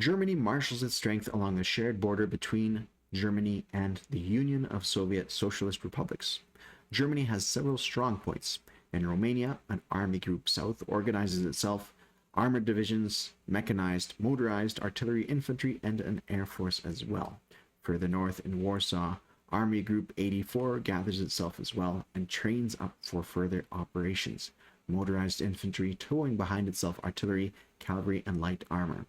Germany marshals its strength along the shared border between Germany and the Union of Soviet Socialist Republics. Germany has several strong points. In Romania, an army group south organizes itself, armored divisions, mechanized, motorized artillery, infantry, and an air force as well. Further north in Warsaw, Army Group 84 gathers itself as well and trains up for further operations. Motorized infantry towing behind itself artillery, cavalry, and light armor.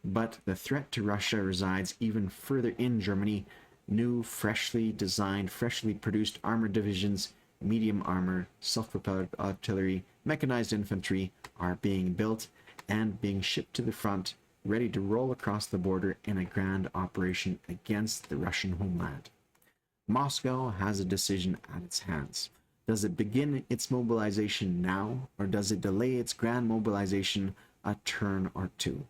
But the threat to Russia resides even further in Germany. New, freshly designed, freshly produced armored divisions, medium armor, self-propelled artillery, mechanized infantry are being built and being shipped to the front, ready to roll across the border in a grand operation against the Russian homeland. Moscow has a decision at its hands. Does it begin its mobilization now, or does it delay its grand mobilization a turn or two?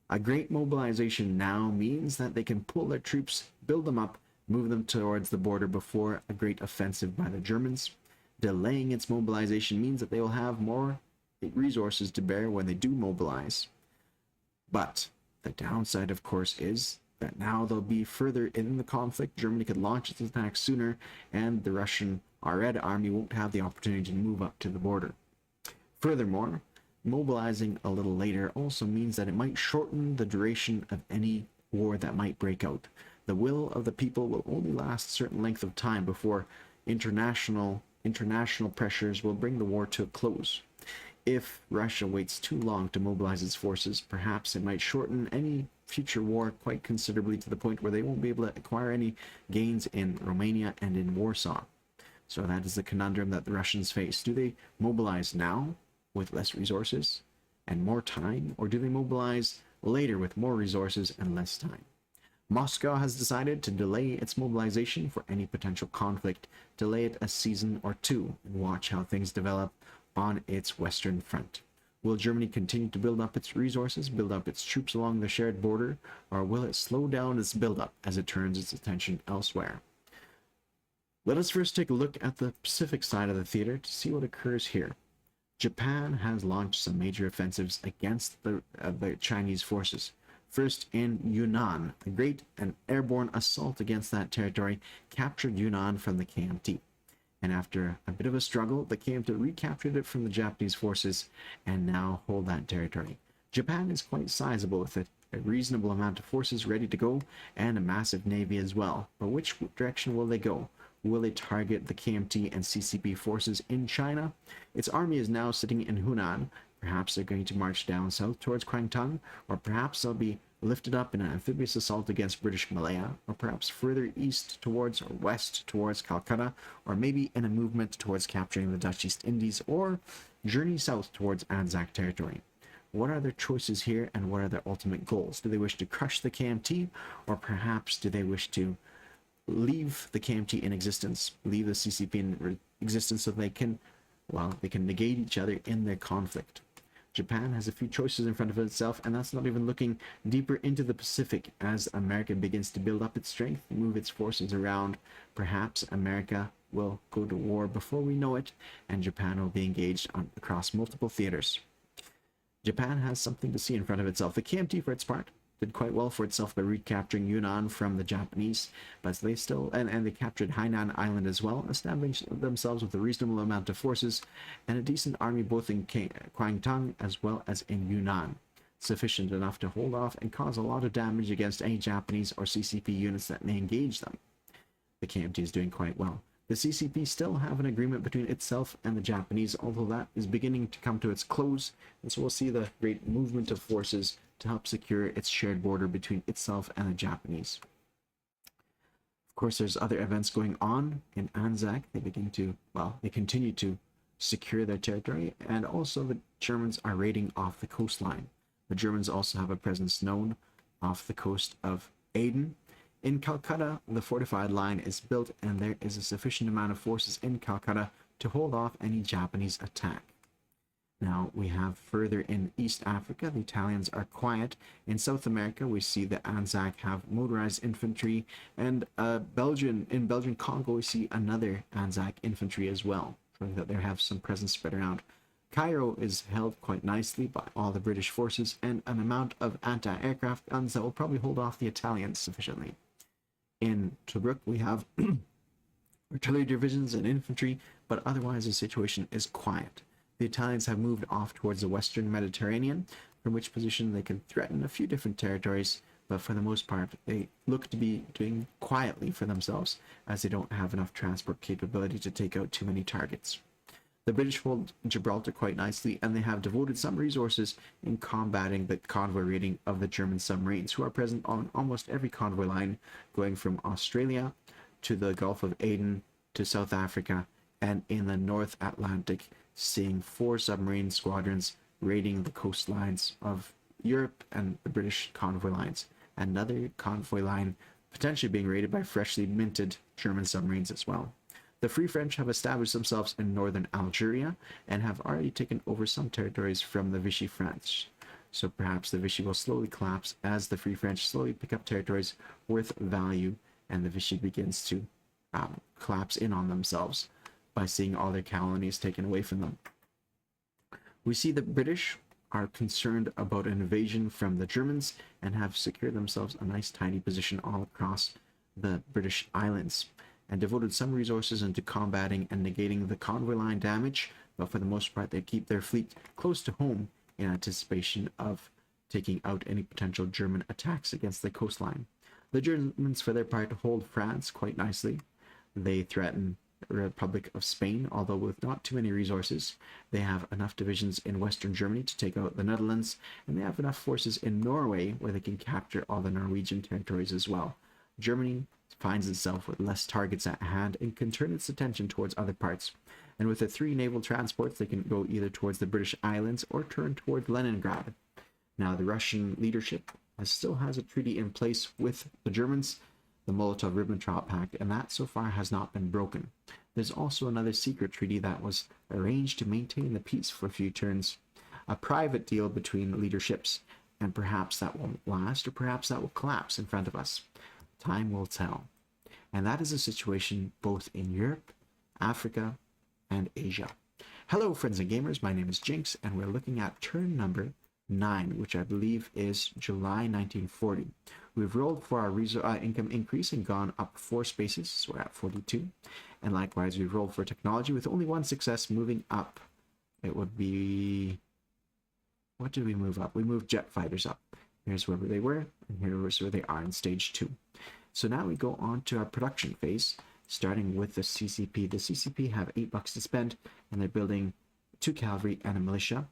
A great mobilization now means that they can pull their troops, build them up, move them towards the border before a great offensive by the Germans. Delaying its mobilization means that they will have more resources to bear when they do mobilize. But the downside, of course, is that now they'll be further in the conflict. Germany could launch its attack sooner, and the Russian Red Army won't have the opportunity to move up to the border. Furthermore, mobilizing a little later also means that it might shorten the duration of any war that might break out. The will of the people will only last a certain length of time before international pressures will bring the war to a close. If Russia waits too long to mobilize its forces, perhaps it might shorten any future war quite considerably to the point where they won't be able to acquire any gains in Romania and in Warsaw. So that is the conundrum that the Russians face. Do they mobilize now with less resources and more time, or do they mobilize later with more resources and less time? Moscow has decided to delay its mobilization for any potential conflict, delay it a season or two, and watch how things develop on its western front. Will Germany continue to build up its resources, build up its troops along the shared border, or will it slow down its buildup as it turns its attention elsewhere? Let us first take a look at the Pacific side of the theater to see what occurs here. Japan has launched some major offensives against the Chinese forces. First in Yunnan, a great and airborne assault against that territory captured Yunnan from the KMT. And after a bit of a struggle, the KMT recaptured it from the Japanese forces and now hold that territory. Japan is quite sizable with it, a reasonable amount of forces ready to go and a massive navy as well. But which direction will they go? Will they target the KMT and CCP forces in China? Its army is now sitting in Hunan. Perhaps they're going to march down south towards Kwangtung, or perhaps they'll be lifted up in an amphibious assault against British Malaya, or perhaps further east towards or west towards Calcutta, or maybe in a movement towards capturing the Dutch East Indies, or journey south towards Anzac territory. What are their choices here, and what are their ultimate goals? Do they wish to crush the KMT, or perhaps do they wish to leave the KMT in existence, leave the CCP in existence so they can negate each other in their conflict? Japan has a few choices in front of itself, and that's not even looking deeper into the Pacific as America begins to build up its strength, move its forces around. Perhaps America will go to war before we know it, and Japan will be engaged across multiple theaters. Japan has something to see in front of itself. The KMT, for its part, did quite well for itself by recapturing Yunnan from the Japanese, but they still, and they captured Hainan Island as well, establishing themselves with a reasonable amount of forces and a decent army both in Kwangtung as well as in Yunnan, sufficient enough to hold off and cause a lot of damage against any Japanese or CCP units that may engage them. The KMT is doing quite well. The CCP still have an agreement between itself and the Japanese, although that is beginning to come to its close, and so we'll see the great movement of forces to help secure its shared border between itself and the Japanese. Of course, there's other events going on in Anzac. They continue to secure their territory, and also the Germans are raiding off the coastline. The Germans also have a presence known off the coast of Aden. In Calcutta, the fortified line is built, and there is a sufficient amount of forces in Calcutta to hold off any Japanese attack. Now we have further in East Africa, the Italians are quiet. In South America, we see the Anzac have motorized infantry, and in Belgian Congo, we see another Anzac infantry as well, showing that they have some presence spread around. Cairo is held quite nicely by all the British forces and an amount of anti-aircraft guns that will probably hold off the Italians sufficiently. In Tobruk, we have artillery divisions and infantry, but otherwise the situation is quiet. The Italians have moved off towards the western Mediterranean, from which position they can threaten a few different territories, but for the most part, they look to be doing quietly for themselves, as they don't have enough transport capability to take out too many targets. The British hold Gibraltar quite nicely, and they have devoted some resources in combating the convoy raiding of the German submarines, who are present on almost every convoy line, going from Australia to the Gulf of Aden to South Africa, and in the North Atlantic, seeing 4 submarine squadrons raiding the coastlines of Europe and the British convoy lines. Another convoy line potentially being raided by freshly minted German submarines as well. The Free French have established themselves in northern Algeria and have already taken over some territories from the Vichy French. So perhaps the Vichy will slowly collapse as the Free French slowly pick up territories worth value, and the Vichy begins to collapse in on themselves by seeing all their colonies taken away from them. We see the British are concerned about an invasion from the Germans and have secured themselves a nice tidy position all across the British islands, and devoted some resources into combating and negating the convoy line damage, but for the most part they keep their fleet close to home in anticipation of taking out any potential German attacks against the coastline. The Germans, for their part, hold France quite nicely. They threaten the Republic of Spain, although with not too many resources. They have enough divisions in Western Germany to take out the Netherlands, and they have enough forces in Norway where they can capture all the Norwegian territories as well. Germany finds itself with less targets at hand and can turn its attention towards other parts. And with the 3 naval transports, they can go either towards the British Islands or turn toward Leningrad. Now, the Russian leadership still has a treaty in place with the Germans, the Molotov-Ribbentrop Pact, and that so far has not been broken. There's also another secret treaty that was arranged to maintain the peace for a few turns, a private deal between leaderships, and perhaps that won't last, or perhaps that will collapse in front of us. Time will tell. And that is a situation both in Europe, Africa, and Asia. Hello, friends and gamers. My name is Jinx, and we're looking at turn number 9, which I believe is July 1940. We've rolled for our income increase and gone up 4 spaces, so we're at 42. And likewise, we've rolled for technology with only 1 success, moving up. It would be... What did we move up? We moved jet fighters up. Here's where they were, and here's where they are in stage 2. So now we go on to our production phase, starting with the CCP. The CCP have $8 to spend, and they're building 2 cavalry and a militia.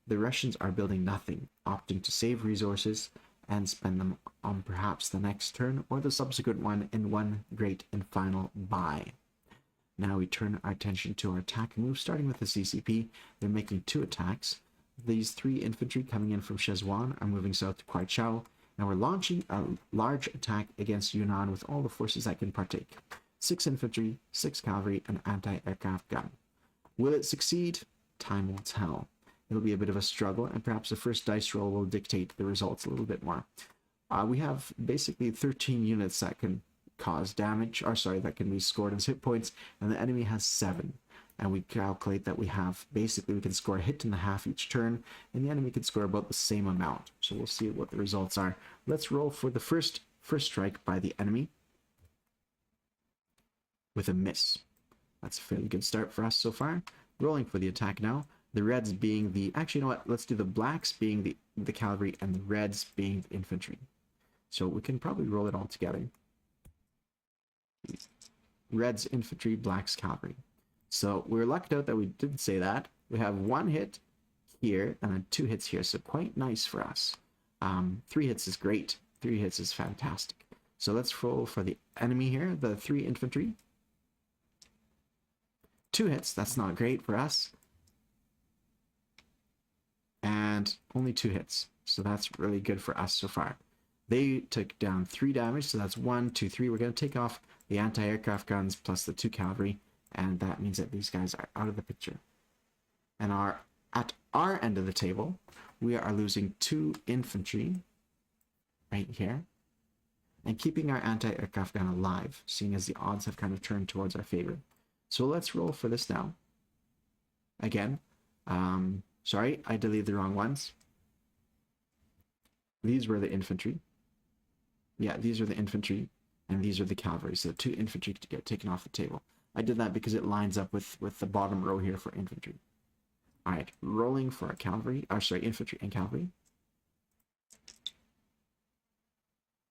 The Russians are building nothing, opting to save resources and spend them on perhaps the next turn or the subsequent one in one great and final buy. Now we turn our attention to our attack move, starting with the CCP. They're making 2 attacks. These 3 infantry coming in from Szechwan are moving south to Kwaichao, and we're launching a large attack against Yunnan with all the forces that can partake. 6 infantry, 6 cavalry, and anti-aircraft gun. Will it succeed? Time will tell. It'll be a bit of a struggle, and perhaps the first dice roll will dictate the results a little bit more. We have basically 13 units that can cause damage, that can be scored as hit points, and the enemy has 7. And we calculate that we can score a hit and a half each turn, and the enemy can score about the same amount. So we'll see what the results are. Let's roll for the first strike by the enemy with a miss. That's a fairly good start for us so far. Rolling for the attack now. The reds being the... Actually, you know what? Let's do the blacks being the cavalry and the reds being the infantry. So we can probably roll it all together. Reds infantry, blacks cavalry. So we're lucked out that we did say that. We have 1 hit here and then 2 hits here. So quite nice for us. 3 hits is great. 3 hits is fantastic. So let's roll for the enemy here. The 3 infantry. 2 hits. That's not great for us. And only 2 hits. So that's really good for us so far. They took down 3 damage. So that's 1, 2, 3. We're going to take off the anti-aircraft guns plus the 2 cavalry. And that means that these guys are out of the picture. And at our end of the table, we are losing 2 infantry right here. And keeping our anti-aircraft gun alive, seeing as the odds have kind of turned towards our favor. So let's roll for this now. Again, Sorry, I deleted the wrong ones. These were the infantry. Yeah, these are the infantry, and these are the cavalry. So 2 infantry to get taken off the table. I did that because it lines up with the bottom row here for infantry. All right, rolling for our cavalry. Or sorry, infantry and cavalry.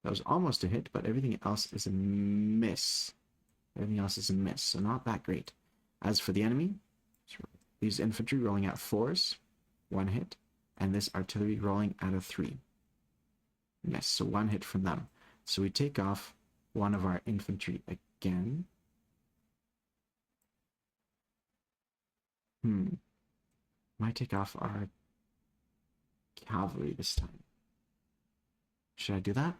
That was almost a hit, but everything else is a miss. Everything else is a miss, so not that great. As for the enemy, these infantry rolling at 4s, 1 hit, and this artillery rolling at a 3. Miss, so 1 hit from them. So we take off one of our infantry again. Might take off our cavalry this time. Should I do that?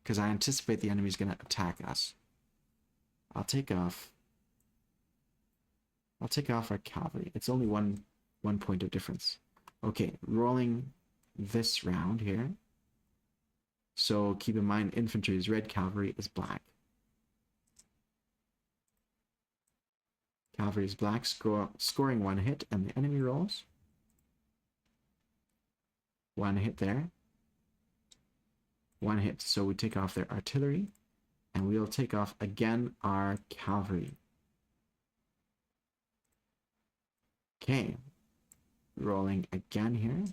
Because I anticipate the enemy's going to attack us. I'll take off our cavalry. It's only one point of difference. Okay, rolling this round here. So keep in mind, infantry is red, cavalry is black. Cavalry is black, scoring 1 hit, and the enemy rolls. 1 hit there. 1 hit, so we take off their artillery, and we'll take off again our cavalry. Okay, rolling again here.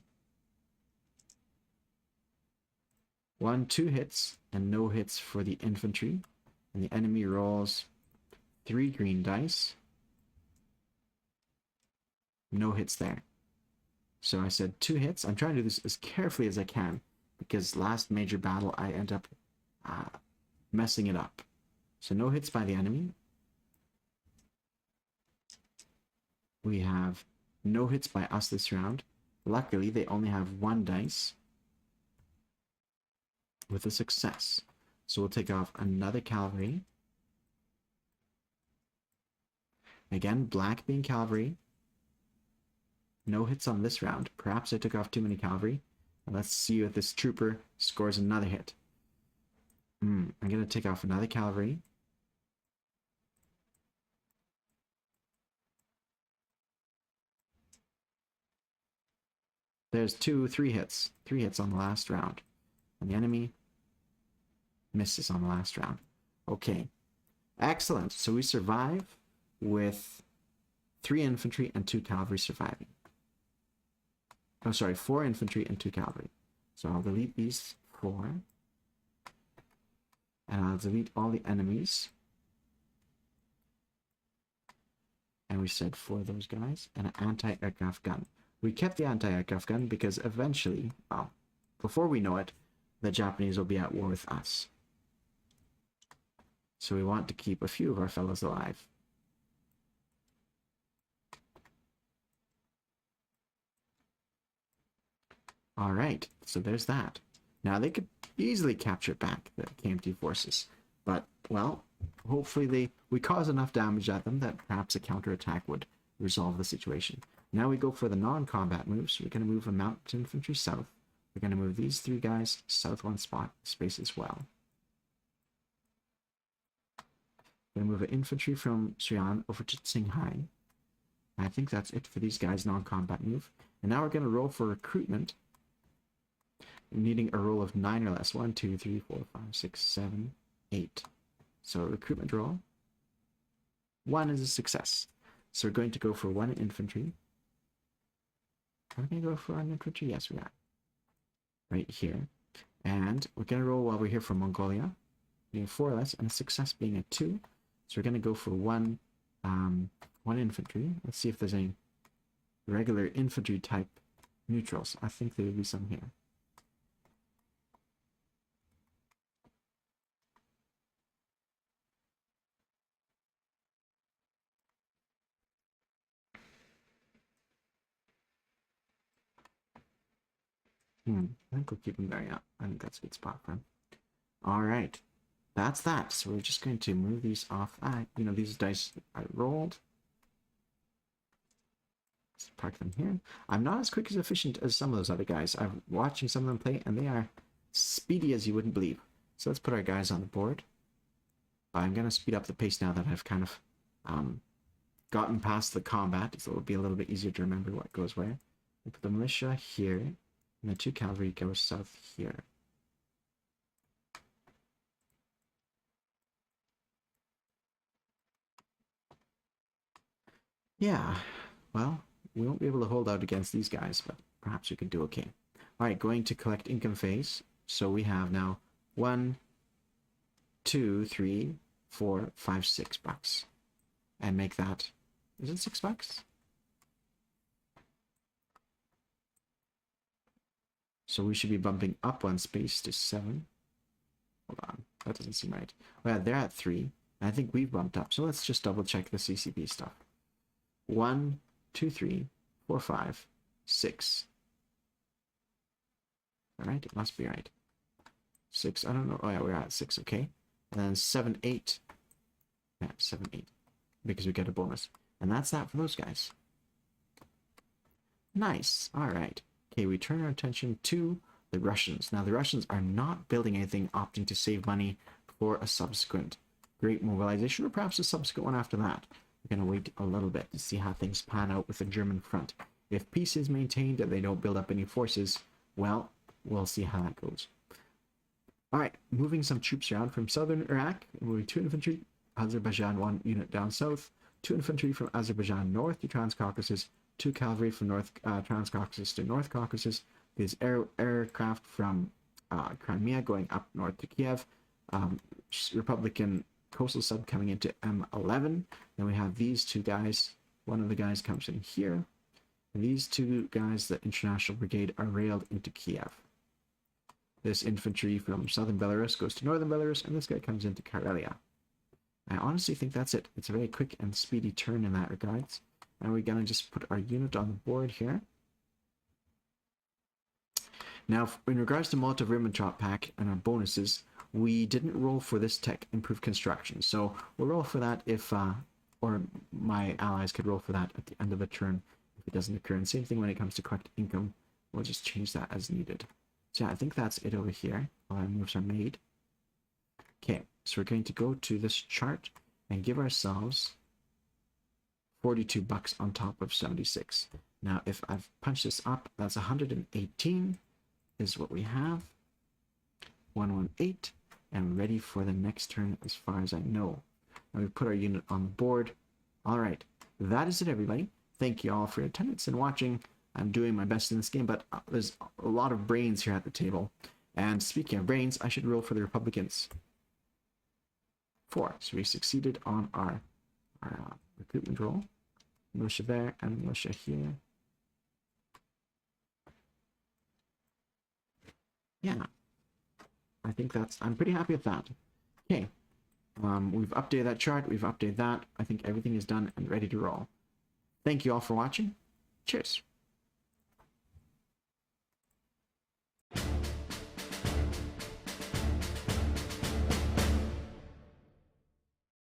1, 2 hits, and no hits for the infantry, and the enemy rolls 3 green dice. No hits there. So I said 2 hits. I'm trying to do this as carefully as I can, because last major battle I end up messing it up. So no hits by the enemy. We have no hits by us this round. Luckily, they only have 1 dice with a success. So we'll take off another cavalry. Again, black being cavalry. No hits on this round. Perhaps I took off too many cavalry. Let's see if this trooper scores another hit. I'm going to take off another cavalry. There's 3 hits. 3 hits on the last round. And the enemy misses on the last round. Okay. Excellent. So we survive with 3 infantry and 2 cavalry surviving. Oh, sorry, 4 infantry and 2 cavalry. So I'll delete these 4. And I'll delete all the enemies. And we said 4 of those guys. And an anti-aircraft gun. We kept the anti-aircraft gun because eventually, well, before we know it, the Japanese will be at war with us. So we want to keep a few of our fellows alive. All right, so there's that. Now they could easily capture back the KMT forces, but well, hopefully we cause enough damage at them that perhaps a counterattack would resolve the situation. Now we go for the non-combat moves. We're going to move a mounted infantry south. We're going to move these 3 guys south 1 space as well. We're going to move an infantry from Xi'an over to Qinghai. I think that's it for these guys' non-combat move. And now we're going to roll for recruitment, needing a roll of 9 or less. 1, 2, 3, 4, 5, 6, 7, 8. So recruitment roll. 1 is a success. So we're going to go for 1 infantry. Are we going to go for 1 infantry? Yes, we are. Right here. And we're going to roll while we're here for Mongolia. Being 4 or less, and a success being a 2. So we're going to go for 1 infantry. Let's see if there's any regular infantry type neutrals. I think there will be some here. I think we'll keep him there, yeah. I think that's a good spot for him. Alright. That's that. So we're just going to move these off. These dice I rolled. Let's park them here. I'm not as quick as efficient as some of those other guys. I'm watching some of them play, and they are speedy as you wouldn't believe. So let's put our guys on the board. I'm going to speed up the pace now that I've kind of gotten past the combat, so it'll be a little bit easier to remember what goes where. We put the militia here, and the 2 cavalry go south here. Yeah, well, we won't be able to hold out against these guys, but perhaps we can do okay. Alright, going to collect income phase. So we have now 1, 2, 3, 4, 5, $6. And make that, is it $6? So we should be bumping up 1 space to 7. Hold on, that doesn't seem right. Well, they're at 3. And I think we've bumped up. So let's just double check the CCP stuff. 1, 2, 3, 4, 5, 6. Alright, it must be right. 6, I don't know. Oh yeah, we're at 6, okay. And then 7, 8. Yeah, 7, 8. Because we get a bonus. And that's that for those guys. Nice. Alright. Okay, we turn our attention to the Russians. Now, the Russians are not building anything, opting to save money for a subsequent great mobilization, or perhaps a subsequent one after that. We're going to wait a little bit to see how things pan out with the German front. If peace is maintained and they don't build up any forces, well, we'll see how that goes. Alright, moving some troops around from southern Iraq. Moving 2 infantry, Azerbaijan 1 unit down south, 2 infantry from Azerbaijan north to Transcaucasus, 2 cavalry from North Transcaucasus to North Caucasus. There's aircraft from Crimea going up north to Kiev. Republican coastal sub coming into M11. Then we have these 2 guys. One of the guys comes in here. And these 2 guys, the International Brigade, are railed into Kiev. This infantry from southern Belarus goes to northern Belarus, and this guy comes into Karelia. I honestly think that's it. It's a very quick and speedy turn in that regards. And we're going to just put our unit on the board here. Now, in regards to Molotov-Ribbentrop pack and our bonuses, we didn't roll for this tech improved construction. So we'll roll for that if, or my allies could roll for that at the end of the turn if it doesn't occur. And same thing when it comes to collect income. We'll just change that as needed. So yeah, I think that's it over here. All our moves are made. Okay, so we're going to go to this chart and give ourselves $42 on top of 76. Now, if I've punched this up, that's 118 is what we have. 118, and ready for the next turn as far as I know. Now we put our unit on the board. All right, that is it, everybody. Thank you all for your attendance and watching. I'm doing my best in this game, but there's a lot of brains here at the table. And speaking of brains, I should roll for the Republicans. 4. So we succeeded on our recruitment roll. Militia there and militia here. Yeah, I think I'm pretty happy with that. Okay, we've updated that chart, we've updated that. I think everything is done and ready to roll. Thank you all for watching. Cheers.